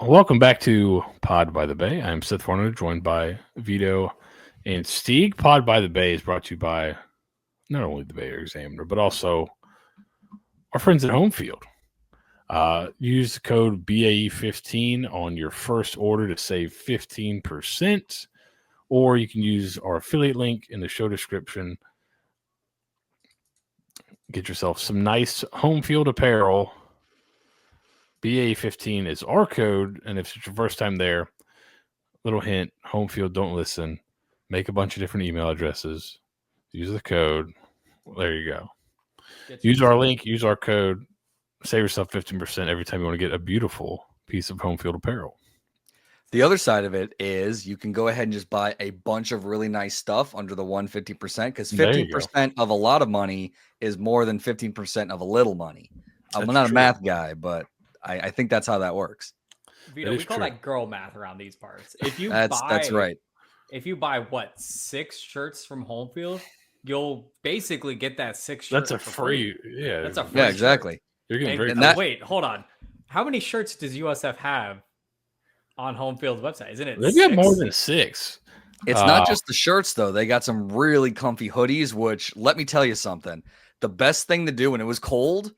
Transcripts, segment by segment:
Welcome back to Pod by the Bay. I'm Seth Varnadore, joined by Vito and Steeg. Pod by the Bay is brought to you by not only the Bay Area Examiner, but also our friends at Homefield. Use the code BAE15 on your first order to save 15%, or you can use our affiliate link in the show description. Get yourself some nice Homefield apparel. BA15 is our code, and if it's your first time there, little hint, Homefield, don't listen. Make a bunch of different email addresses. Use the code. Well, there you go. Use our link, use our code. Save yourself 15% every time you want to get a beautiful piece of Homefield apparel. The other side of it is you can go ahead and just buy a bunch of really nice stuff under the 150% because 15% of a lot of money is more than 15% of a little money. I'm not a math guy, but I think that's how that works. Vito, we call that girl math around these parts. If you that's right. If you buy 6 shirts from Homefield, you'll basically get that 6 That's shirts. a free. Yeah, that's a free. Yeah, exactly. Shirt. You're getting very. Wait, hold on. How many shirts does USF have on Homefield's website? Isn't it? They've got more than 6. It's not just the shirts though. They got some really comfy hoodies. Which let me tell you something. The best thing to do when it was cold.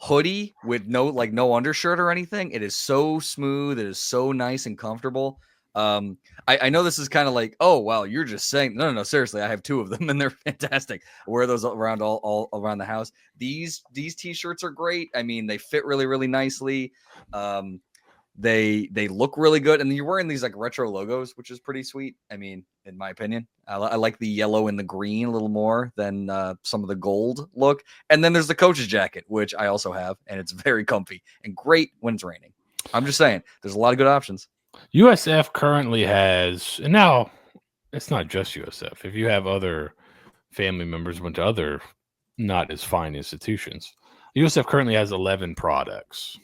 Hoodie with no undershirt or anything. It is so smooth. It is so nice and comfortable. I know this is kind of like, oh wow, you're just saying no. Seriously, I have 2 of them and they're fantastic. I wear those around all around the house. These t-shirts are great. I mean, they fit really, really nicely. They look really good, and you're wearing these like retro logos, which is pretty sweet. I mean, in my opinion, I like the yellow and the green a little more than some of the gold look. And then there's the coach's jacket, which I also have, and it's very comfy and great when it's raining. I'm just saying, there's a lot of good options. USF currently has, and now it's not just USF. If you have other family members went to other not as fine institutions, USF currently has 11 products.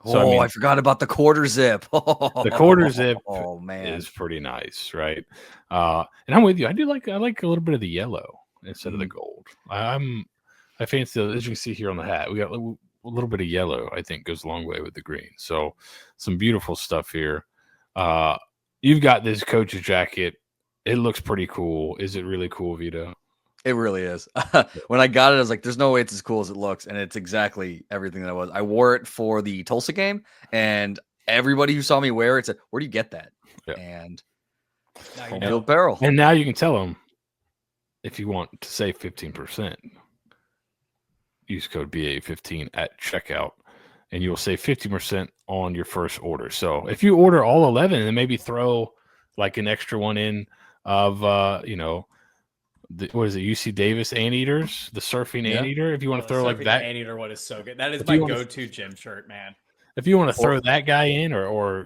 So, I forgot about the quarter zip. The quarter zip man, is pretty nice, right? And I'm with you. I like a little bit of the yellow instead of the gold. I fancy, as you can see here on the hat, we got a little bit of yellow. I think goes a long way with the green. So some beautiful stuff here. You've got this coach's jacket. It looks pretty cool. Is it really cool, Vito? It really is. When I got it, I was like, there's no way it's as cool as it looks. And it's exactly everything that I was. I wore it for the Tulsa game, and everybody who saw me wear it said, where do you get that? Yeah. And Homefield apparel. And now you can tell them if you want to save 15%, use code BA15 at checkout, and you will save 50% on your first order. So if you order all 11 and then maybe throw like an extra one in of, what is it? UC Davis Anteaters, the surfing anteater. If you want to throw like that anteater one is so good. That is my go-to gym shirt, man. If you want to throw that guy in, or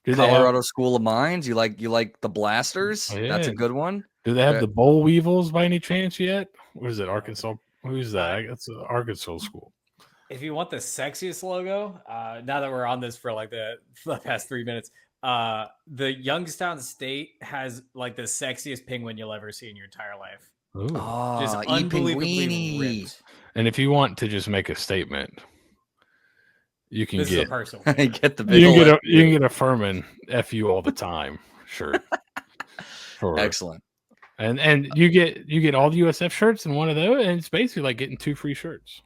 Colorado School of Mines, you like the blasters? Yeah. That's a good one. Do they have the boll weevils by any chance yet? What is it? Arkansas? Who's that? That's an Arkansas school. If you want the sexiest logo, now that we're on this for like the past 3 minutes. The Youngstown State has like the sexiest penguin you'll ever see in your entire life. Ooh. Just unbelievably ripped. And if you want to just make a statement, you can get the big you can get a Furman FU all the time shirt. Excellent. And you get all the USF shirts in one of those, and it's basically like getting 2 free shirts.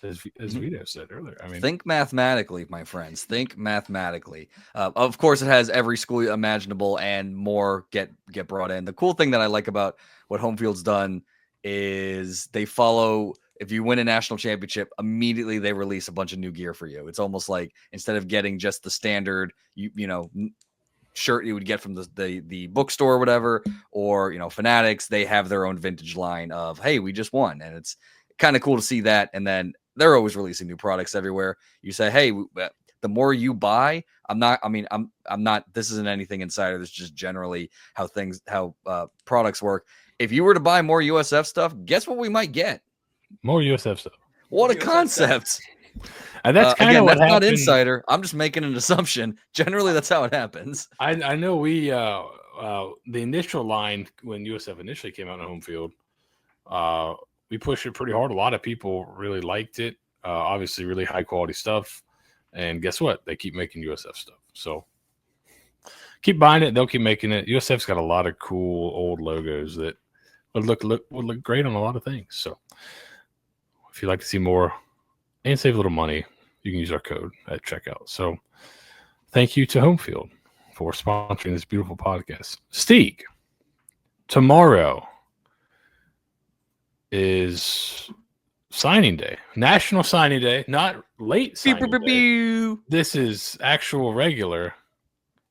As Vito said earlier, I mean, think mathematically, my friends. Think mathematically. Of course, it has every school imaginable and more get brought in. The cool thing that I like about what Homefield's done is they follow. If you win a national championship, immediately they release a bunch of new gear for you. It's almost like instead of getting just the standard, shirt you would get from the bookstore or whatever, or Fanatics, they have their own vintage line of, hey, we just won, and it's kind of cool to see that. And then they're always releasing new products everywhere. You say, hey, the more you buy, I'm not, this isn't anything insider. This is just generally how products work. If you were to buy more USF stuff, guess what we might get? More USF stuff. What a concept. And that's kind of what that's happened. Not insider. I'm just making an assumption. Generally, that's how it happens. I know we, the initial line when USF initially came out on Homefield, we pushed it pretty hard. A lot of people really liked it. Obviously, really high quality stuff. And guess what? They keep making USF stuff. So keep buying it. They'll keep making it. USF's got a lot of cool old logos that would look great on a lot of things. So if you'd like to see more and save a little money, you can use our code at checkout. So thank you to Homefield for sponsoring this beautiful podcast. Steeg, tomorrow is signing day, National Signing Day, not late signing day. This is actual regular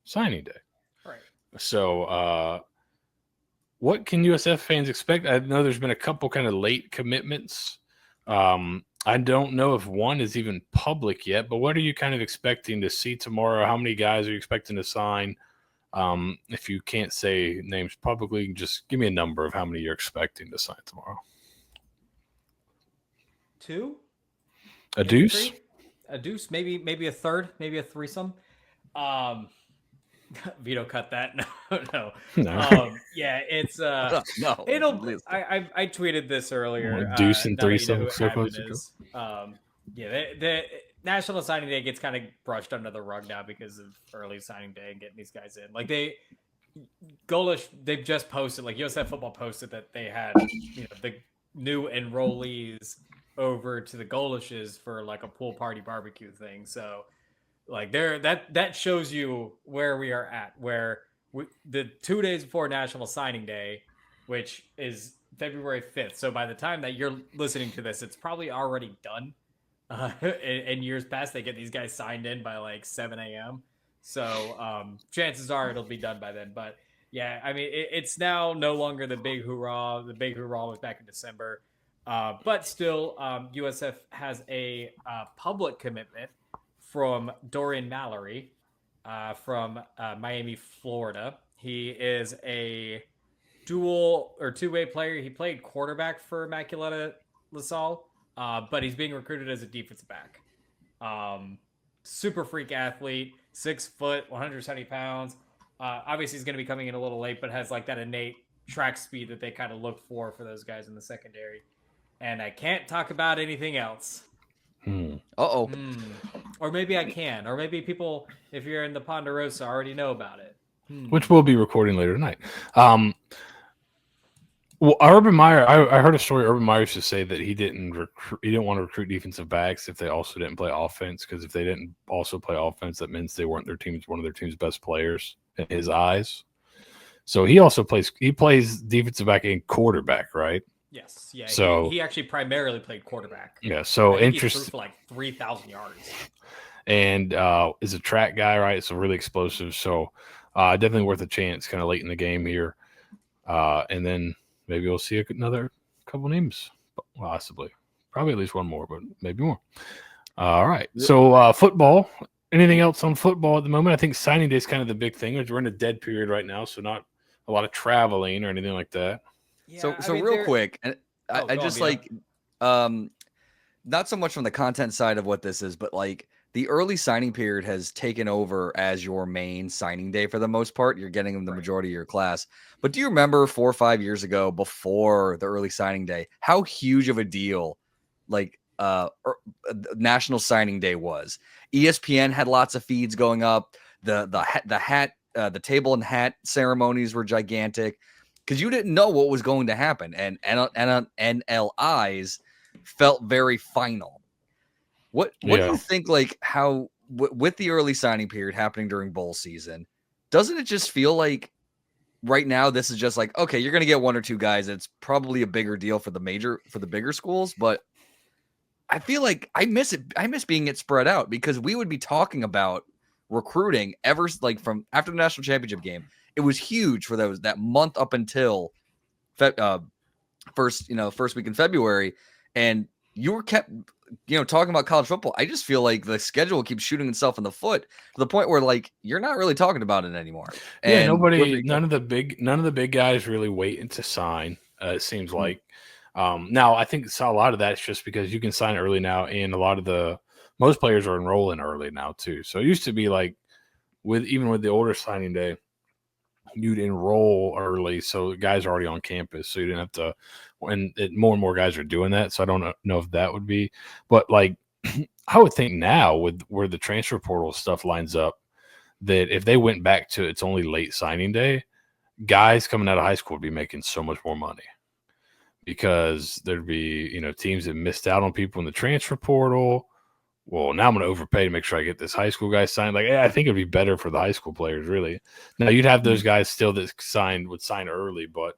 signing day. Right. So what can USF fans expect? I know there's been a couple kind of late commitments. I don't know if one is even public yet, but what are you kind of expecting to see tomorrow? How many guys are you expecting to sign? If you can't say names publicly, just give me a number of how many you're expecting to sign tomorrow. 2? A deuce? A deuce, maybe a third, maybe a threesome. Vito cut that. No. Yeah, it's no. I tweeted this earlier. Deuce and threesome. The National Signing Day gets kind of brushed under the rug now because of early signing day and getting these guys in. Like they've just posted, like USF Football posted that they had the new enrollees over to the Golishes for like a pool party barbecue thing. So like that shows you where we are at, where the 2 days before National Signing Day, which is February 5th. So by the time that you're listening to this, it's probably already done. In years past, they get these guys signed in by like 7 a.m. So chances are it'll be done by then. But yeah, I mean, it's now no longer the big hoorah. The big hoorah was back in December. But still, USF has a public commitment from Dorian Mallory from Miami, Florida. He is a dual or two-way player. He played quarterback for Immaculata LaSalle, but he's being recruited as a defensive back. Super freak athlete, 6 foot, 170 pounds. Obviously, he's going to be coming in a little late, but has like that innate track speed that they kind of look for those guys in the secondary. And I can't talk about anything else. Or maybe I can. Or maybe people, if you're in the Ponderosa, already know about it. Which we'll be recording later tonight. Well, Urban Meyer, I heard a story. Urban Meyer used to say that he didn't want to recruit defensive backs if they also didn't play offense, because if they didn't also play offense, that means they weren't one of their team's best players in his eyes. So he also plays defensive back and quarterback, right? Yes. Yeah. So he actually primarily played quarterback. Yeah. So interesting. He threw for like 3,000 yards. And is a track guy, right? So really explosive. So definitely worth a chance kind of late in the game here. And then maybe we'll see another couple names, possibly. Probably at least one more, but maybe more. All right. So football. Anything else on football at the moment? I think signing day is kind of the big thing. We're in a dead period right now, so not a lot of traveling or anything like that. Yeah, so real quick, and I just like, not so much from the content side of what this is, but like the early signing period has taken over as your main signing day for the most part. You're getting the majority of your class. But do you remember 4 or 5 years ago, before the early signing day, how huge of a deal like National Signing Day was? ESPN had lots of feeds going up. The table and hat ceremonies were gigantic, because you didn't know what was going to happen, and NLIs felt very final. What do you think? Like how with the early signing period happening during bowl season, doesn't it just feel like right now this is just like, okay, you're going to get 1 or 2 guys. It's probably a bigger deal for the bigger schools, but I feel like I miss it. I miss being it spread out, because we would be talking about recruiting ever like from after the national championship game. It was huge for that month up until first week in February, and you were kept talking about college football. I just feel like the schedule keeps shooting itself in the foot to the point where like you're not really talking about it anymore. And none of the big guys really waiting to sign. It seems like now I think a lot of that's just because you can sign early now, and most players are enrolling early now too. So it used to be like with the older signing day, you'd enroll early, so guys are already on campus, so you didn't have to. More and more guys are doing that, so I don't know if that would be, but like I would think now with where the transfer portal stuff lines up, that if they went back to it's only late signing day, guys coming out of high school would be making so much more money because there'd be, teams that missed out on people in the transfer portal. Well, now I'm going to overpay to make sure I get this high school guy signed. Like, I think it'd be better for the high school players, really. Now, you'd have those guys still that would sign early, but,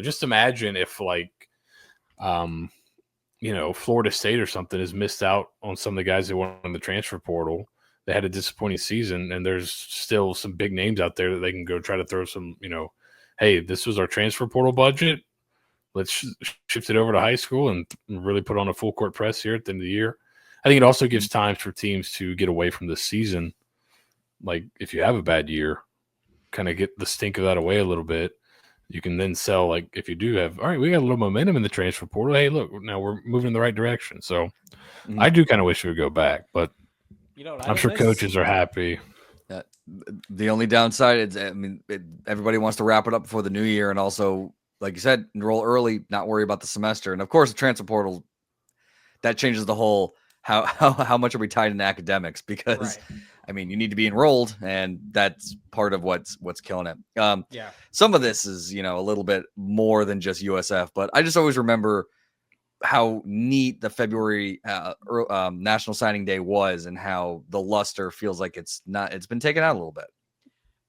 just imagine if, Florida State or something has missed out on some of the guys that went on the transfer portal. They had a disappointing season, and there's still some big names out there that they can go try to throw some, hey, this was our transfer portal budget. Let's shift it over to high school and really put on a full court press here at the end of the year. I think it also gives time for teams to get away from the season. Like if you have a bad year, kind of get the stink of that away a little bit. You can then sell, like if you do have, all right, we got a little momentum in the transfer portal. Hey, look, now we're moving in the right direction. So I do kind of wish we would go back, but I'm sure coaches are happy. The only downside is, everybody wants to wrap it up before the new year, and also, like you said, enroll early, not worry about the semester. And of course, the transfer portal, that changes the whole how much are we tied into academics, because you need to be enrolled, and that's part of what's killing it. Some of this is, a little bit more than just USF, but I just always remember how neat the February National Signing Day was, and how the luster feels like it's been taken out a little bit.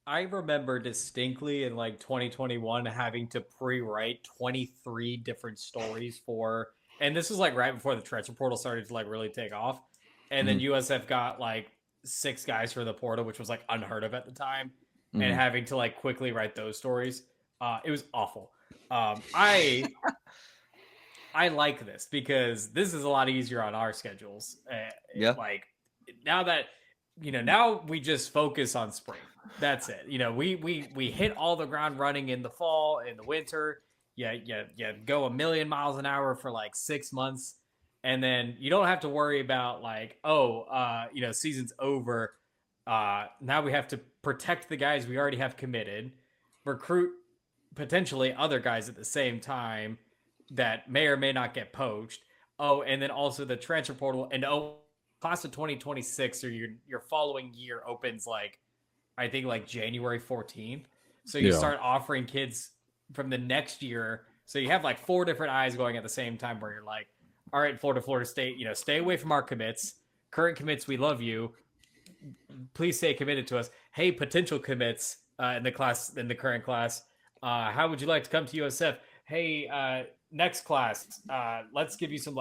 I remember distinctly in 2021 having to pre-write 23 different stories for, and this was right before the transfer portal started to really take off. And then USF got 6 guys for the portal, which was unheard of at the time. And having to quickly write those stories. It was awful. I like this because this is a lot easier on our schedules. Now that, now we just focus on spring. That's it. We hit all the ground running in the fall, in the winter. Yeah, go a million miles an hour for 6 months. And then you don't have to worry about season's over. Now we have to protect the guys we already have committed, recruit potentially other guys at the same time that may or may not get poached. Oh, and then also the transfer portal, and class of 2026 or your following year opens I think January 14th. So you start offering kids from the next year. So you have 4 different eyes going at the same time where you're all right, Florida State, stay away from our commits. Current commits, we love you. Please stay committed to us. Hey, potential commits in the current class, how would you like to come to USF? Hey, next class, let's give you some.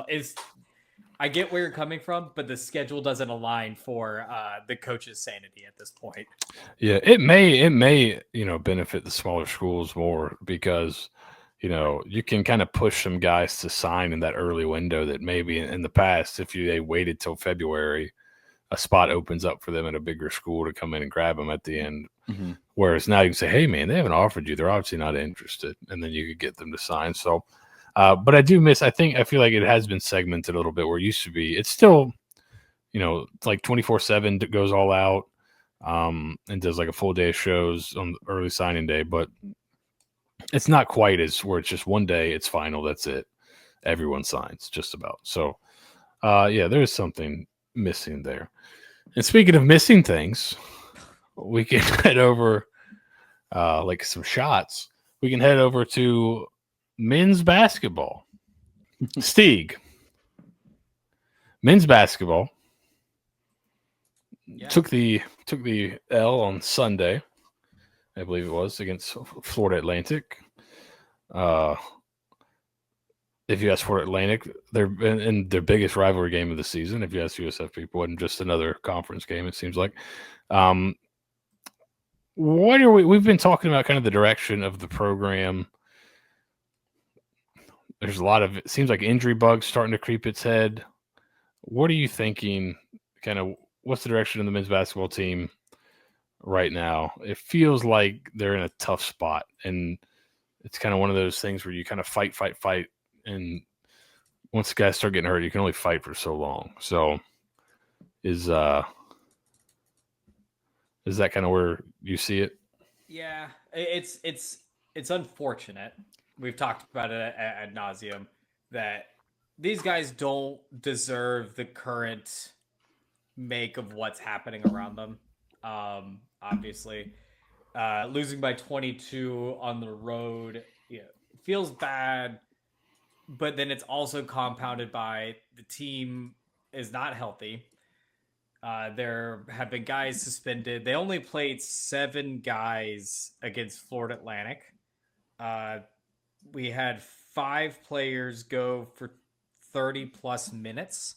I get where you're coming from, but the schedule doesn't align for the coach's sanity at this point. Yeah, it may benefit the smaller schools more because you can kind of push some guys to sign in that early window that maybe in the past, if they waited till February, a spot opens up for them at a bigger school to come in and grab them at the end. Whereas now you can say, hey, man, they haven't offered you. They're obviously not interested. And then you could get them to sign. So, but I do miss, I feel like it has been segmented a little bit where it used to be. It's still, it's 24/7 that goes all out and does a full day of shows on early signing day. But it's not quite as where it's just one day, it's final, that's it. Everyone signs just about. So, there's something missing there. And speaking of missing things, we can head over some shots. We can head over to men's basketball. Steeg. Men's basketball took the L on Sunday, I believe it was, against Florida Atlantic. If you ask Florida Atlantic, they're in their biggest rivalry game of the season. If you ask USF people, and just another conference game, it seems like. What are we've been talking about kind of the direction of the program. There's a lot of, it seems like injury bugs starting to creep its head. What are you thinking? Kind of what's the direction of the men's basketball team right now? It feels like they're in a tough spot, and it's kind of one of those things where you kind of fight. And once the guys start getting hurt, you can only fight for so long. So is that kind of where you see it? Yeah, it's unfortunate. We've talked about it ad nauseum that these guys don't deserve the current make of what's happening around them. obviously. Losing by 22 on the road, feels bad, but then it's also compounded by the team is not healthy. There have been guys suspended. They only played 7 guys against Florida Atlantic. We had 5 players go for 30 plus minutes.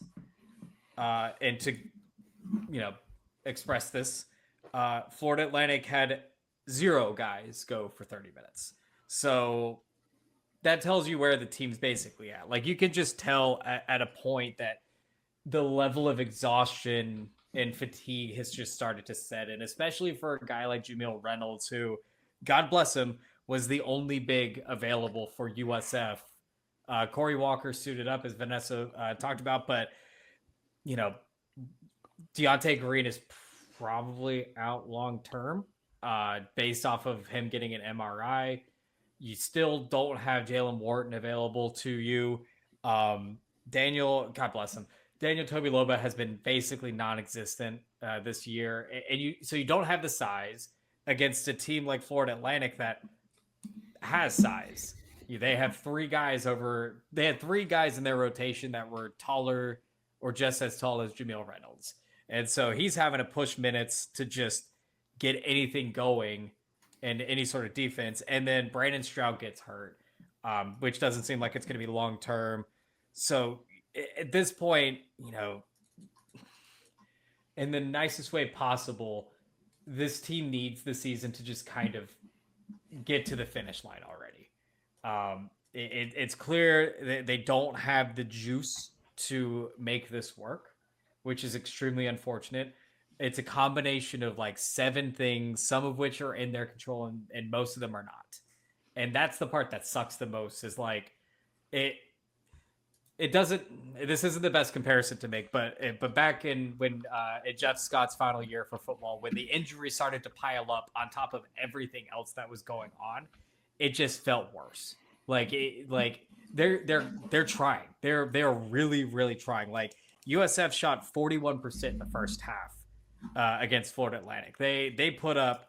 And to, express this, Florida Atlantic had 0 guys go for 30 minutes. So that tells you where the team's basically at. Like, you can just tell at a point that the level of exhaustion and fatigue has just started to set in, especially for a guy like Jamil Reynolds, who, God bless him, was the only big available for USF. Corey Walker suited up, as Vanessa talked about, but, Deontay Green is probably out long term based off of him getting an MRI. You still don't have Jalen Wharton available to you. Daniel, God bless him, Daniel Tobiloba has been basically non-existent this year, and you don't have the size against a team like Florida Atlantic that has size. They have 3 guys They had 3 guys in their rotation that were taller or just as tall as Jamil Reynolds, and so he's having to push minutes to just get anything going and any sort of defense. And then Brandon Stroud gets hurt, which doesn't seem like it's going to be long term. So at this point, in the nicest way possible, this team needs the season to just kind of get to the finish line already. It's clear they don't have the juice to make this work, which is extremely unfortunate. It's a combination of like 7 things, some of which are in their control and most of them are not. And that's the part that sucks the most, is like this isn't the best comparison to make, but back in when Jeff Scott's final year for football, when the injuries started to pile up on top of everything else that was going on, it just felt worse. They're trying. They're really, really trying. Like, USF shot 41% in the first half against Florida Atlantic. They put up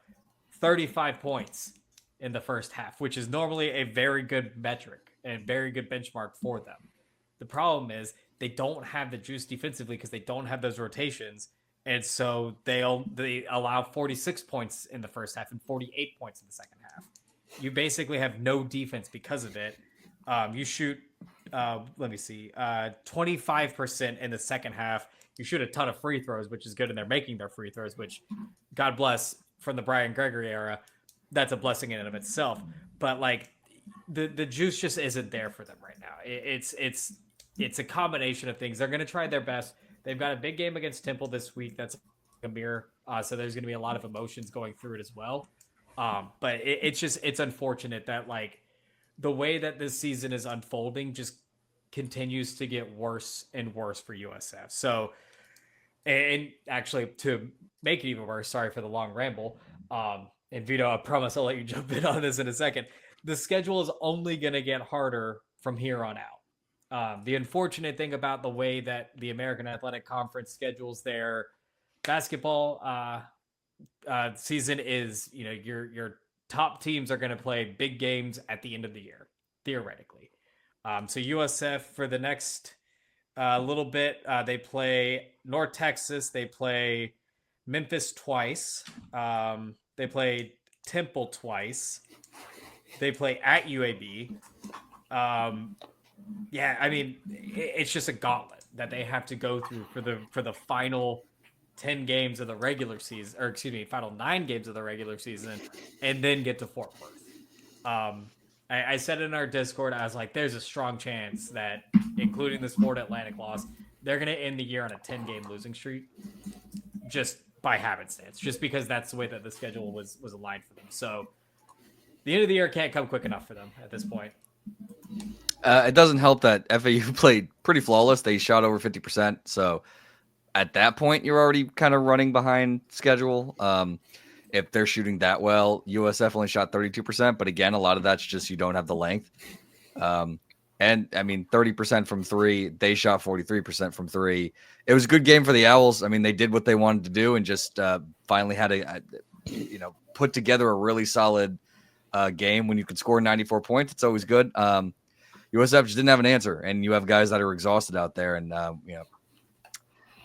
35 points in the first half, which is normally a very good metric and very good benchmark for them. The problem is they don't have the juice defensively because they don't have those rotations, and so they allow 46 points in the first half and 48 points in the second half. You basically have no defense because of it. You shoot, 25% in the second half. You shoot a ton of free throws, which is good, and they're making their free throws, which, God bless, from the Brian Gregory era, that's a blessing in and of itself. But like, the juice just isn't there for them right now. It's a combination of things. They're going to try their best. They've got a big game against Temple this week. That's a mirror. So there's going to be a lot of emotions going through it as well. But it's unfortunate that like the way that this season is unfolding just continues to get worse and worse for USF. So, and actually to make it even worse, sorry for the long ramble. And Vito, I promise I'll let you jump in on this in a second. The schedule is only going to get harder from here on out. The unfortunate thing about the way that the American Athletic Conference schedules their basketball season is, your top teams are going to play big games at the end of the year, theoretically. So USF for the next little bit, they play North Texas, they play Memphis twice, they play Temple twice, they play at UAB. Yeah, I mean, it's just a gauntlet that they have to go through for the final 10 games of the regular season, or excuse me, final 9 games of the regular season, and then get to Fort Worth. I said in our Discord, I was like, there's a strong chance that, including this Florida Atlantic loss, they're going to end the year on a 10-game losing streak, just by happenstance, just because that's the way that the schedule was aligned for them. So the end of the year can't come quick enough for them at this point. It doesn't help that FAU played pretty flawless. They shot over 50%. So at that point, you're already kind of running behind schedule. If they're shooting that well, USF only shot 32%. But again, a lot of that's just you don't have the length. And I mean, 30% from 3. They shot 43% from 3. It was a good game for the Owls. I mean, they did what they wanted to do and just finally had put together a really solid game. When you can score 94 points, it's always good. USF just didn't have an answer, and you have guys that are exhausted out there. And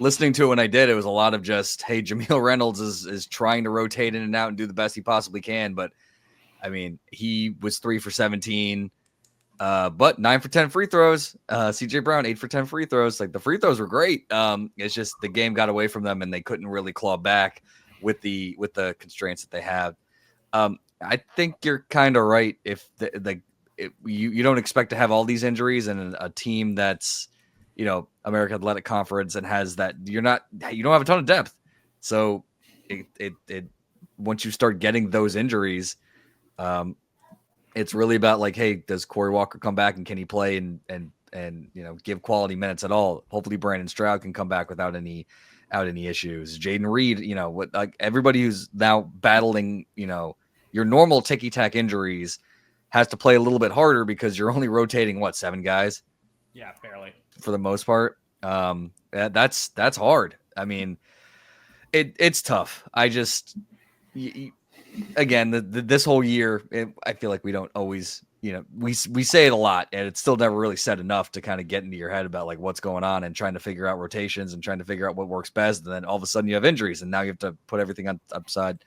listening to it when I did, it was a lot of just, hey, Jameel Reynolds is trying to rotate in and out and do the best he possibly can. But I mean, he was 3 for 17, but 9 for 10 free throws. CJ Brown 8 for 10 free throws. Like, the free throws were great. It's just the game got away from them, and they couldn't really claw back with the constraints that they have. I think you're kind of right. If you don't expect to have all these injuries and a team that's, American Athletic Conference and has that, you don't have a ton of depth. So it once you start getting those injuries, it's really about like, hey, does Corey Walker come back and can he play and give quality minutes at all? Hopefully Brandon Stroud can come back without any issues. Jaden Reed, everybody who's now battling, your normal ticky-tack injuries has to play a little bit harder because you're only rotating 7 guys? Yeah, barely. For the most part. That's hard. I mean, it's tough. I just, again, this whole year, I feel like we don't always, we say it a lot, and it's still never really said enough to kind of get into your head about like what's going on and trying to figure out rotations and trying to figure out what works best. And then all of a sudden you have injuries, and now you have to put everything on upside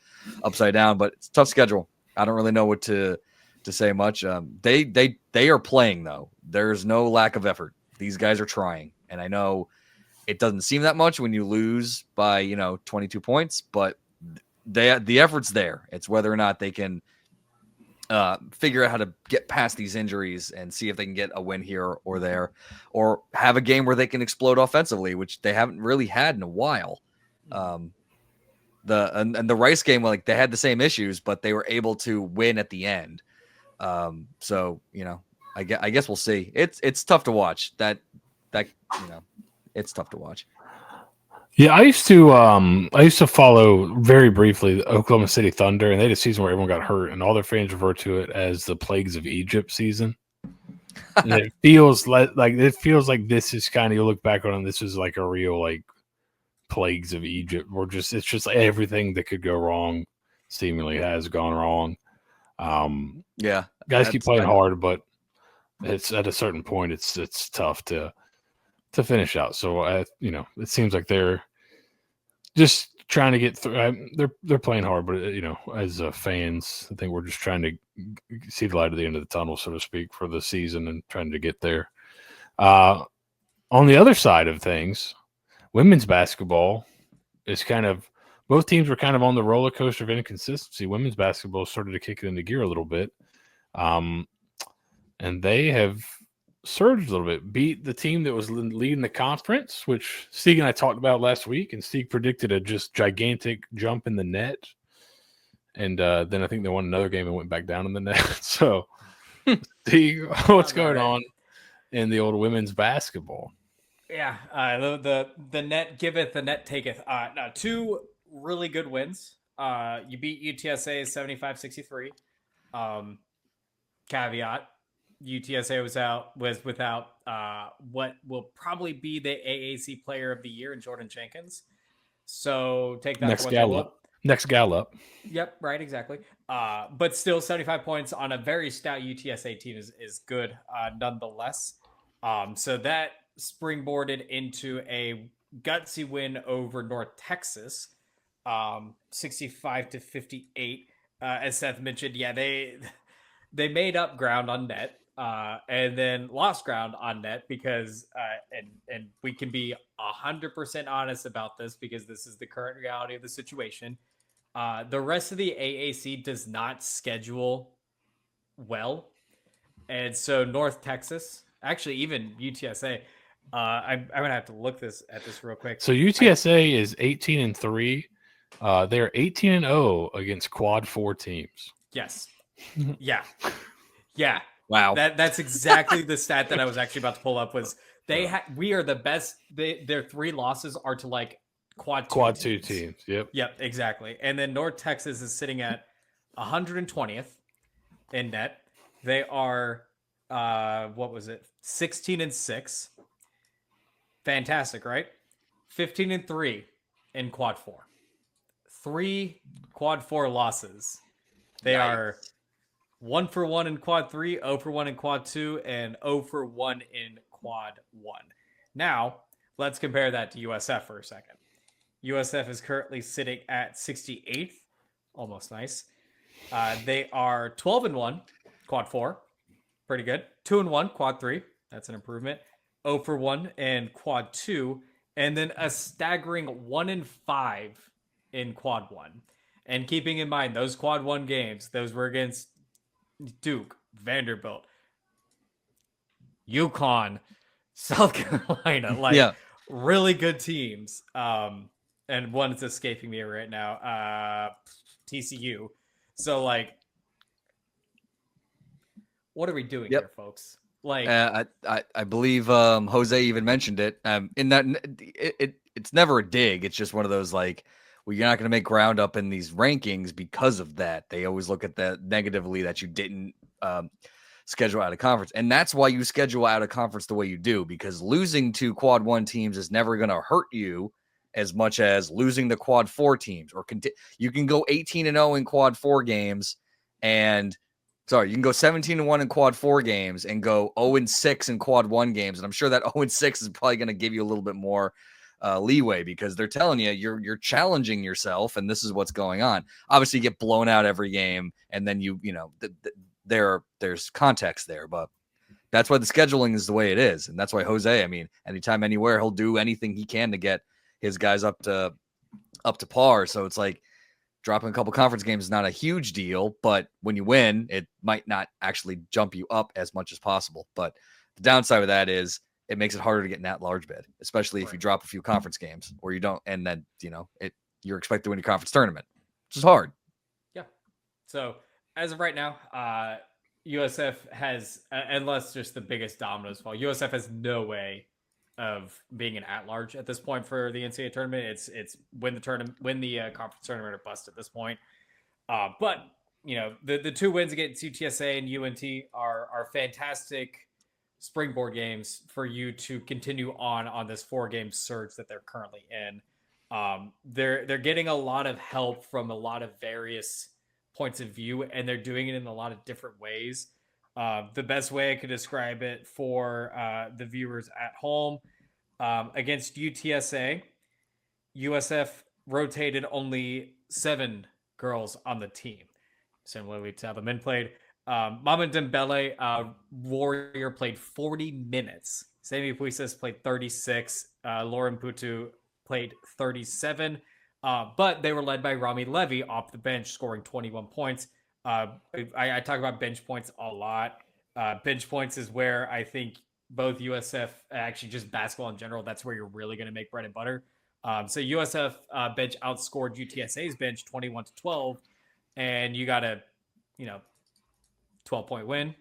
down. But it's a tough schedule. I don't really know what to say much. They are playing though. There's no lack of effort. These guys are trying, and I know it doesn't seem that much when you lose by 22 points, but the effort's there. It's whether or not they can figure out how to get past these injuries and see if they can get a win here or there, or have a game where they can explode offensively, which they haven't really had in a while. The Rice game, like, they had the same issues, but they were able to win at the end. So I guess we'll see. It's tough to watch. It's tough to watch. Yeah, I used to follow very briefly the Oklahoma City Thunder, and they had a season where everyone got hurt, and all their fans refer to it as the Plagues of Egypt season. And it feels like this is kind of, you look back on it, this is like a real like Plagues of Egypt, or it's just like everything that could go wrong seemingly has gone wrong. Yeah, guys keep playing hard, but it's at a certain point it's tough to finish out. So it seems like they're just trying to get through. They're playing hard, but as fans, I think we're just trying to see the light at the end of the tunnel, so to speak, for the season and trying to get there. On the other side of things, women's basketball is both teams were kind of on the roller coaster of inconsistency. Women's basketball started to kick it into gear a little bit. And they have surged a little bit, beat the team that was leading the conference, which Steeg and I talked about last week, and Steeg predicted a just gigantic jump in the net. And then I think they won another game and went back down in the net. So, Steeg, what's going on in the old women's basketball? Yeah, the net giveth, the net taketh. No, 2 really good wins. You beat UTSA 75-63. Caveat: UTSA was without what will probably be the AAC Player of the Year in Jordan Jenkins. So take that Next Gallup. Yep, right, exactly. But still, 75 points on a very stout UTSA team is good nonetheless. So that springboarded into a gutsy win over North Texas, 65-58. As Seth mentioned, yeah, they made up ground on net, and then lost ground on net because, and we can be 100% honest about this because this is the current reality of the situation. The rest of the AAC does not schedule well, and so North Texas, actually even UTSA, I'm gonna have to look at this real quick. So UTSA is 18-3. They're 18-0 against Quad 4 teams. Yes. Yeah. Yeah. Wow. That's exactly the stat that I was actually about to pull up. Was we are the best. Their 3 losses are to like Quad 2 teams. Yep. Yep. Exactly. And then North Texas is sitting at 120th in net. They are what was it? 16-6. Fantastic, right? 15-3 in Quad 4. 3 quad 4 losses. They are 1 for 1 in quad 3, 0 for 1 in quad 2, and 0 for 1 in quad 1. Now, let's compare that to USF for a second. USF is currently sitting at 68th. Almost nice. They are 12 and 1, quad 4. Pretty good. 2 and 1, quad 3. That's an improvement. 0 for 1 and quad 2. And then a staggering 1 and 5 in quad 1. And keeping in mind, those quad 1 games, those were against Duke, Vanderbilt, UConn, South Carolina, like really good teams. And one is escaping me right now. TCU. So like, what are we doing here, folks? Like, I believe Jose even mentioned it. In that it's never a dig. It's just one of those like, well, you're not going to make ground up in these rankings because of that. They always look at that negatively that you didn't schedule out of conference, and that's why you schedule out of conference the way you do. Because losing to quad 1 teams is never going to hurt you as much as losing the quad 4 teams. Or you can go 18-0 in quad 4 games, and you can go 17-1 in quad 4 games and go 0-6 in quad 1 games. And I'm sure that 0-6 is probably going to give you a little bit more leeway because they're telling you you're challenging yourself, and this is what's going on. Obviously, you get blown out every game, and then there's context there, but that's why the scheduling is the way it is, and that's why Jose, I mean, anytime, anywhere, he'll do anything he can to get his guys up to par. So it's like dropping a couple conference games is not a huge deal, but when you win, it might not actually jump you up as much as possible. But the downside of that is it makes it harder to get in that large bid, especially if you drop a few conference games or you don't, and then you're expected to win your conference tournament, which is hard. Yeah. So as of right now, USF has, unless just the biggest dominoes fall, USF has no way of being an at-large at this point for the NCAA tournament. It's win the conference tournament or bust at this point. But the 2 wins against UTSA and UNT are fantastic springboard games for you to continue on this 4-game surge that they're currently in. They're getting a lot of help from a lot of various points of view, and they're doing it in a lot of different ways. The best way I could describe it for the viewers at home, against UTSA, USF rotated only 7 girls on the team, similarly to how the men played. Mama Dembele, Warrior, played 40 minutes. Sammy Puises played 36. Lauren Putu played 37. But they were led by Rami Levy off the bench, scoring 21 points. I talk about bench points a lot. Bench points is where I think both USF, actually just basketball in general, that's where you're really going to make bread and butter. So USF bench outscored UTSA's bench 21-12, and you got a 12-point win.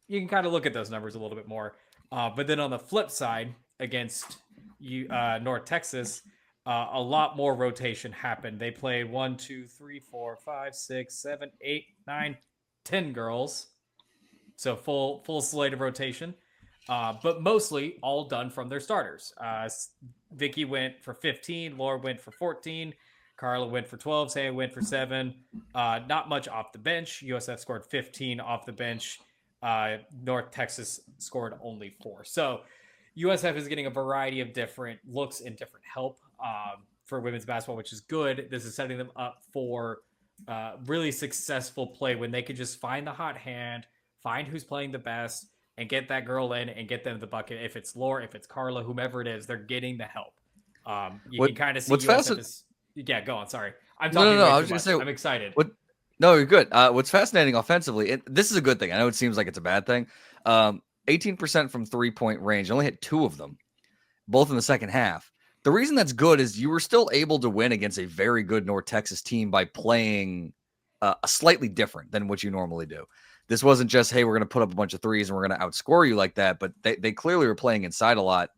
You can kind of look at those numbers a little bit more. But then on the flip side, against North Texas, a lot more rotation happened. They played 1, 2, 3, 4, 5, 6, 7, 8, 9, 10 girls. So full slate of rotation. But mostly all done from their starters. Vicky went for 15. Laura went for 14. Carla went for 12. Saya went for 7. Not much off the bench. USF scored 15 off the bench. North Texas scored only 4. So USF is getting a variety of different looks and different help for women's basketball, which is good. This is setting them up for really successful play when they could just find the hot hand, find who's playing the best, and get that girl in and get them the bucket. If it's Laura, if it's Carla, whomever it is, they're getting the help. You can kind of see USF is... Yeah, go on. Sorry. I'm talking no, I was going to say, I'm excited. No, you're good. What's fascinating offensively, this is a good thing. I know it seems like it's a bad thing. 18% from 3-point range. Only hit 2 of them, both in the second half. The reason that's good is you were still able to win against a very good North Texas team by playing a slightly different than what you normally do. This wasn't just, hey, we're going to put up a bunch of threes and we're going to outscore you like that, but they clearly were playing inside a lot.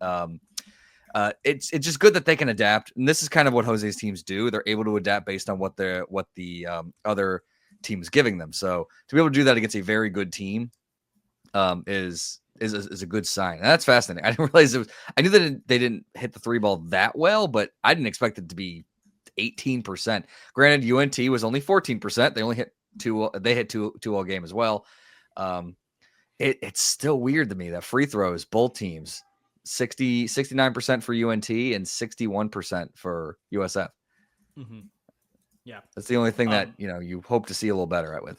It's just good that they can adapt, and this is kind of what Jose's teams do. They're able to adapt based on what the other team is giving them. So to be able to do that against a very good team is a good sign. And that's fascinating. I didn't realize I knew that they didn't hit the 3 ball that well, but I didn't expect it to be 18%. Granted, UNT was only 14%. They only hit two. They hit two all game as well. It's still weird to me that free throws, both teams, 69% for UNT and 61% for USF. Mm-hmm. Yeah, that's the only thing that you hope to see a little better at with.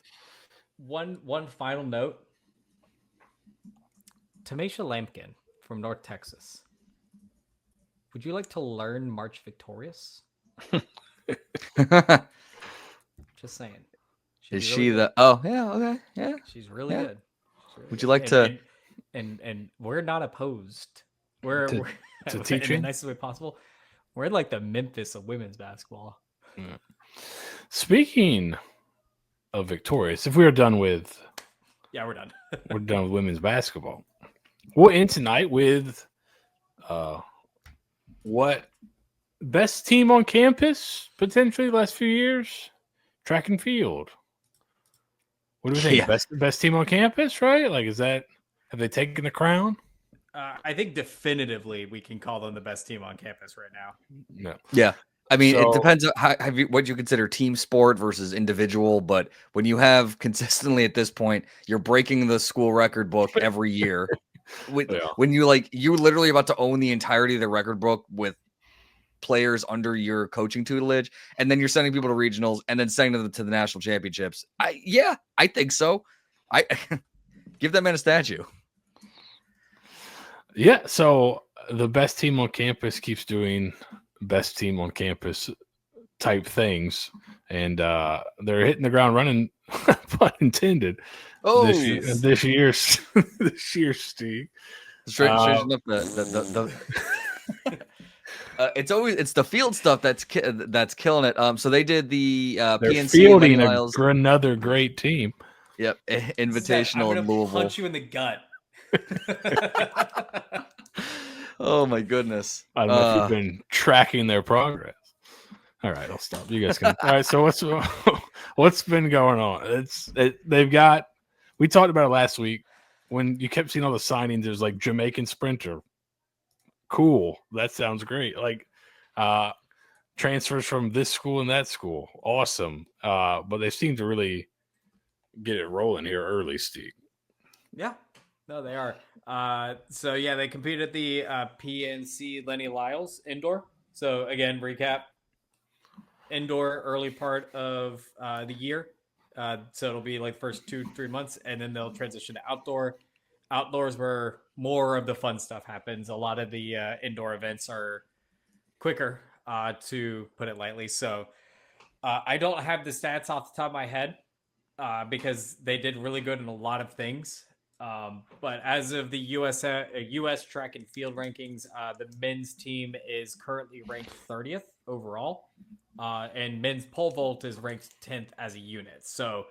One final note. Tamisha Lampkin from North Texas. Would you like to learn March Victorious? Just saying. Is she really the? Oh yeah, okay, yeah. She's really good. Would you like to? And we're not opposed. We're to in teaching the nicest way possible. We're like the Memphis of women's basketball. Yeah. Speaking of Victorious, if we are done with, we're done. We're done with women's basketball. We'll end tonight with, what best team on campus potentially the last few years? Track and field. What do we think? Best team on campus, right? Like, have they taken the crown? I think definitively we can call them the best team on campus right now. No. Yeah. I mean, it depends on what you consider team sport versus individual. But when you have consistently at this point, you're breaking the school record book every year. When you literally about to own the entirety of the record book with players under your coaching tutelage, and then you're sending people to regionals and then sending them to the national championships. I think so. I give that man a statue. Yeah. So the best team on campus keeps doing best team on campus type things, and they're hitting the ground running, pun intended. Oh, this year, Steeg. Straighten up the it's the field stuff that's killing it. So they did the PNC fielding another great team. Yep, invitational in Louisville. Punch you in the gut. Oh my goodness! I don't know if you've been tracking their progress. All right, I'll stop. You guys can. All right, so what's been going on? They've got. We talked about it last week when you kept seeing all the signings. There's like Jamaican sprinter. Cool, that sounds great. Like transfers from this school and that school, awesome. But they seem to really get it rolling here early, Steeg. Yeah, no, they are. So yeah, they competed at the PNC Lenny Lyles indoor. So again, recap: indoor early part of the year. So it'll be like first 2-3 months, and then they'll transition to outdoor. Outdoors where more of the fun stuff happens. A lot of the indoor events are quicker, to put it lightly. So I don't have the stats off the top of my head because they did really good in a lot of things. But as of the US track and field rankings, the men's team is currently ranked 30th overall. And men's pole vault is ranked 10th as a unit. So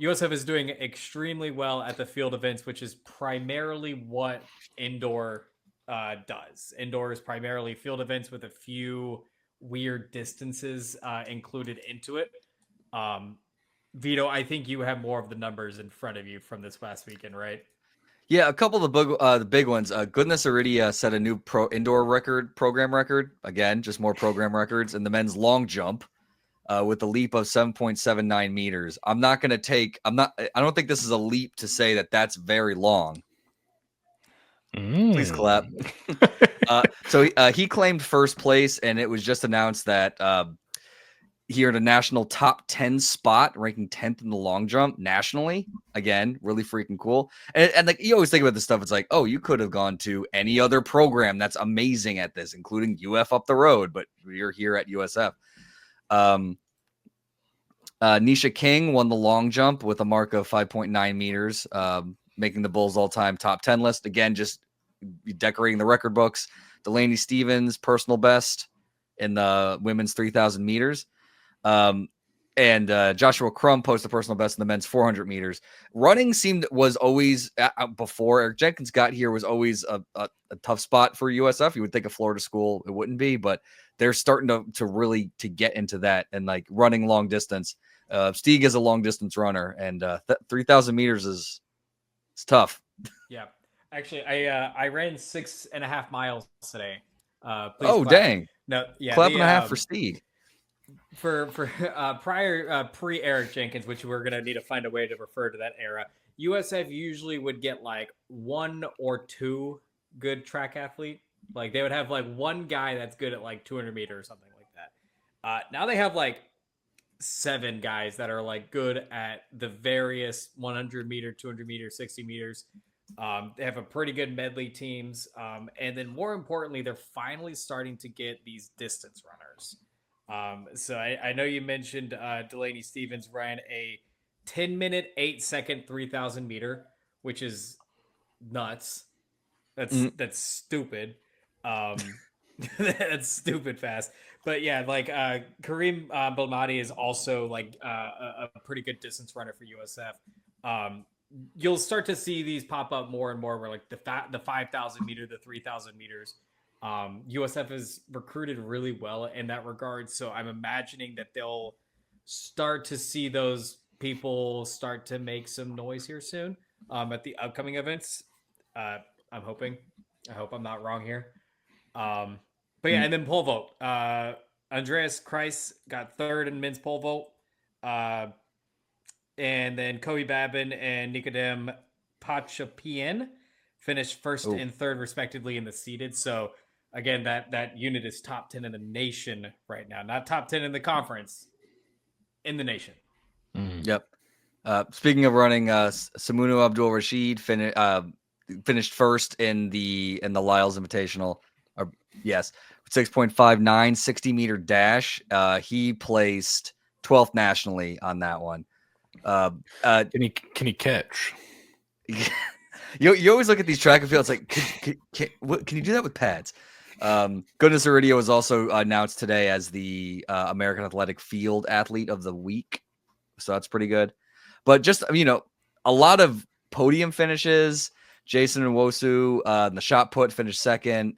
USF is doing extremely well at the field events, which is primarily what indoor does. Indoor is primarily field events with a few weird distances included into it. Vito, I think you have more of the numbers in front of you from this past weekend, right? Yeah, a couple of the big ones. Goodness already set a new pro indoor program record. Again, just more program records. And the men's long jump with a leap of 7.79 meters. I don't think this is a leap to say that that's very long. Please clap. So he claimed first place, and it was just announced that he earned a national top 10 spot, ranking 10th in the long jump nationally. Again, really freaking cool. And like you always think about this stuff, it's like, oh, you could have gone to any other program that's amazing at this, including UF up the road, but you're here at USF. Nisha King won the long jump with a mark of 5.9 meters, making the Bulls all-time top 10 list. Again, just decorating the record books. Delaney Stevens, personal best in the women's 3,000 meters. And Joshua Crum posted personal best in the men's 400 meters. Running was always, before Eric Jenkins got here, was always a tough spot for USF. You would think a Florida school, it wouldn't be, but they're starting to really get into that and like running long distance. Steeg is a long distance runner, and 3,000 meters is tough. Yeah, actually, I ran 6.5 miles today. Oh, dang! No, yeah, clap and a half for Steeg. for pre Eric Jenkins, which we're gonna need to find a way to refer to that era. USF usually would get like one or two good track athlete. Like they would have like one guy that's good at like 200 meters or something like that. Now they have like 7 guys that are like good at the various 100 meter, 200 meters, 60 meters. They have a pretty good medley teams. And then more importantly, they're finally starting to get these distance runners. So I know you mentioned Delaney Stevens ran a 10-minute, 8-second, 3,000 meter, which is nuts. That's stupid. That's stupid fast. But yeah, like Kareem Belmadi is also like a pretty good distance runner for USF. You'll start to see these pop up more and more. Where like the 5,000 meter, the 3,000 meters. USF is recruited really well in that regard, so I'm imagining that they'll start to see those people start to make some noise here soon at the upcoming events. I'm hoping. I hope I'm not wrong here. But yeah, and then pole vault. Andreas Kreis got 3rd in men's pole vault. And then Kobe Babin and Nikodem Pachapian finished 1st and 3rd respectively in the seeded. So again, that unit is top 10 in the nation right now. Not top 10 in the conference, in the nation. Yep. Speaking of running, Samunu Abdul Rashid finished 1st in the Lyles Invitational. Yes, 6.59 60-meter dash. He placed 12th nationally on that one. Can he catch? You always look at these track and fields like, can you do that with pads? Goodness Iridio was also announced today as the American Athletic Field Athlete of the Week, so that's pretty good. But just a lot of podium finishes. Jason Nwosu, the shot put, finished 2nd.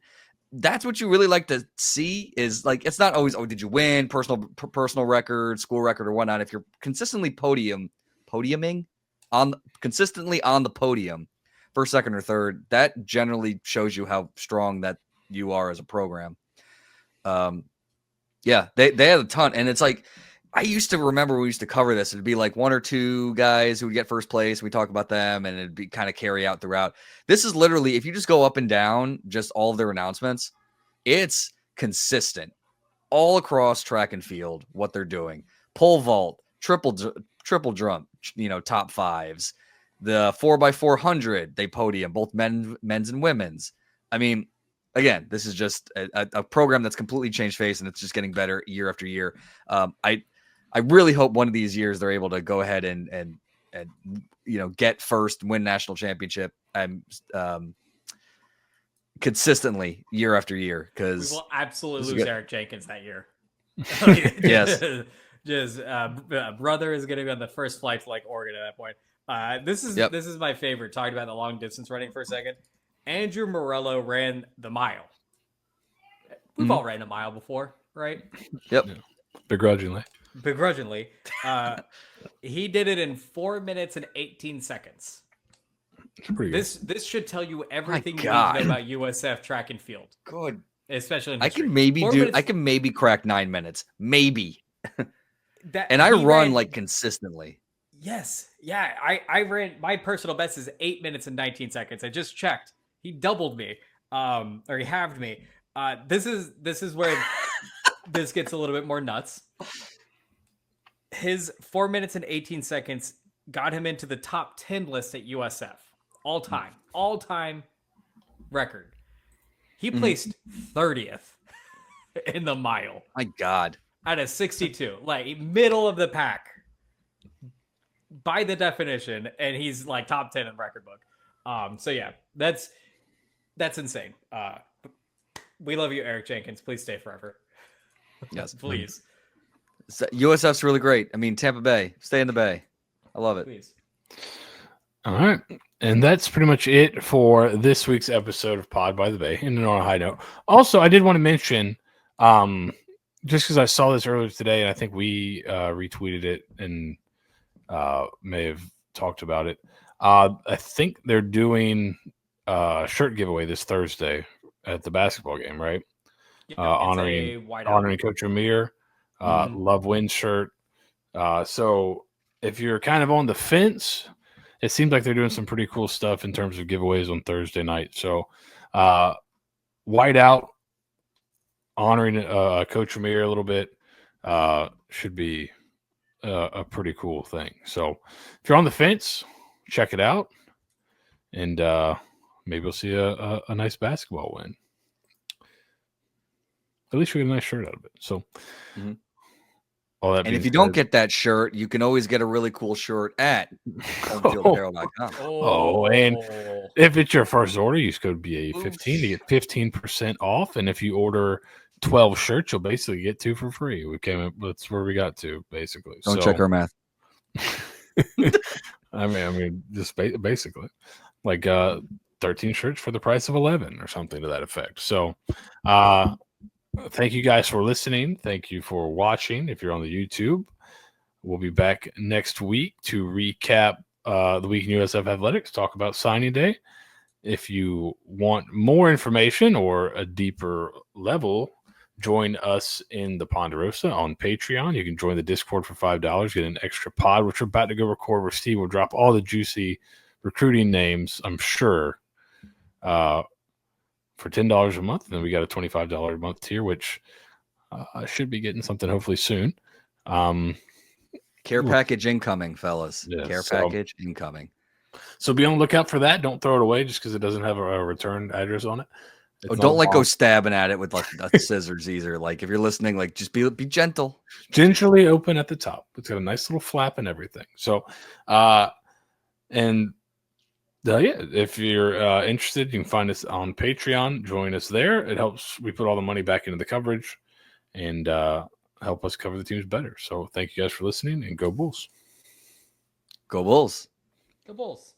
That's what you really like to see. Is like it's not always did you win personal record, school record, or whatnot. If you're consistently podiuming consistently on the podium, 1st, 2nd, or 3rd, that generally shows you how strong that you are as a program. Yeah, they had a ton, and it's like I used to remember we used to cover this. It'd be like 1 or 2 guys who would get 1st place. We talk about them, and it'd be kind of carry out throughout. This is literally, if you just go up and down, just all of their announcements, it's consistent all across track and field what they're doing. Pole vault, triple jump, top 5s. The 4x400, they podium, both men's and women's. I mean, again, this is just a program that's completely changed face, and it's just getting better year after year. I really hope one of these years they're able to go ahead and get 1st, win national championship, and consistently year after year, because we will absolutely lose Eric Jenkins that year. Yes, just brother is going to be on the 1st flight to like Oregon at that point. This is my favorite. Talking about the long distance running for a second. Andrew Morello ran the mile. We've all ran a mile before, right? Yep. Yeah. Begrudgingly. He did it in 4 minutes and 18 seconds. Pretty good. This should tell you everything you need to know about USF track and field. Good. Especially in I history. can maybe crack 9 minutes. Maybe. And I run like consistently. Yes. Yeah. I ran, my personal best is 8 minutes and 19 seconds. I just checked. He doubled me. Or he halved me. This is where this gets a little bit more nuts. His 4 minutes and 18 seconds got him into the top 10 list at USF. All time record. He placed 30th in the mile. My God. Out of 62. Like middle of the pack. By the definition. And he's like top 10 in the record book. So yeah, that's insane. We love you, Eric Jenkins. Please stay forever. Yes. Please. USF's really great. I mean, Tampa Bay. Stay in the Bay. I love it. Please. All right. And that's pretty much it for this week's episode of Pod by the Bay. And on a high note. Also, I did want to mention, just because I saw this earlier today, and I think we retweeted it and may have talked about it. I think they're doing a shirt giveaway this Thursday at the basketball game, right? Yeah, honoring Coach Amir. Love Win shirt. So if you're kind of on the fence, it seems like they're doing some pretty cool stuff in terms of giveaways on Thursday night. So Whiteout honoring Coach Ramir a little bit should be a pretty cool thing. So if you're on the fence, check it out, and maybe we'll see a nice basketball win. At least you get a nice shirt out of it. So, all that. And if you don't get that shirt, you can always get a really cool shirt at homefieldapparel.com. And if it's your first order, use code BAE15 to get 15% off. And if you order 12 shirts, you'll basically get 2 for free. That's where we got to, basically. Don't check our math. I mean, just basically like 13 shirts for the price of 11 or something to that effect. So, thank you guys for listening. Thank you for watching. If you're on the YouTube, we'll be back next week to recap the week in USF Athletics, talk about signing day. If you want more information or a deeper level, join us in the Ponderosa on Patreon. You can join the Discord for $5, get an extra pod, which we're about to go record where Steve will drop all the juicy recruiting names, I'm sure, for $10 a month. And then we got a $25 a month tier, which I should be getting something hopefully soon. Care package incoming, fellas. Yeah, Care package incoming. So be on the lookout for that. Don't throw it away just because it doesn't have a return address on it. Don't go stabbing at it with like scissors either. Like if you're listening, like just be gentle. Gingerly open at the top. It's got a nice little flap and everything. So, if you're interested, you can find us on Patreon. Join us there. It helps. We put all the money back into the coverage and help us cover the teams better. So thank you guys for listening, and go Bulls. Go Bulls. Go Bulls.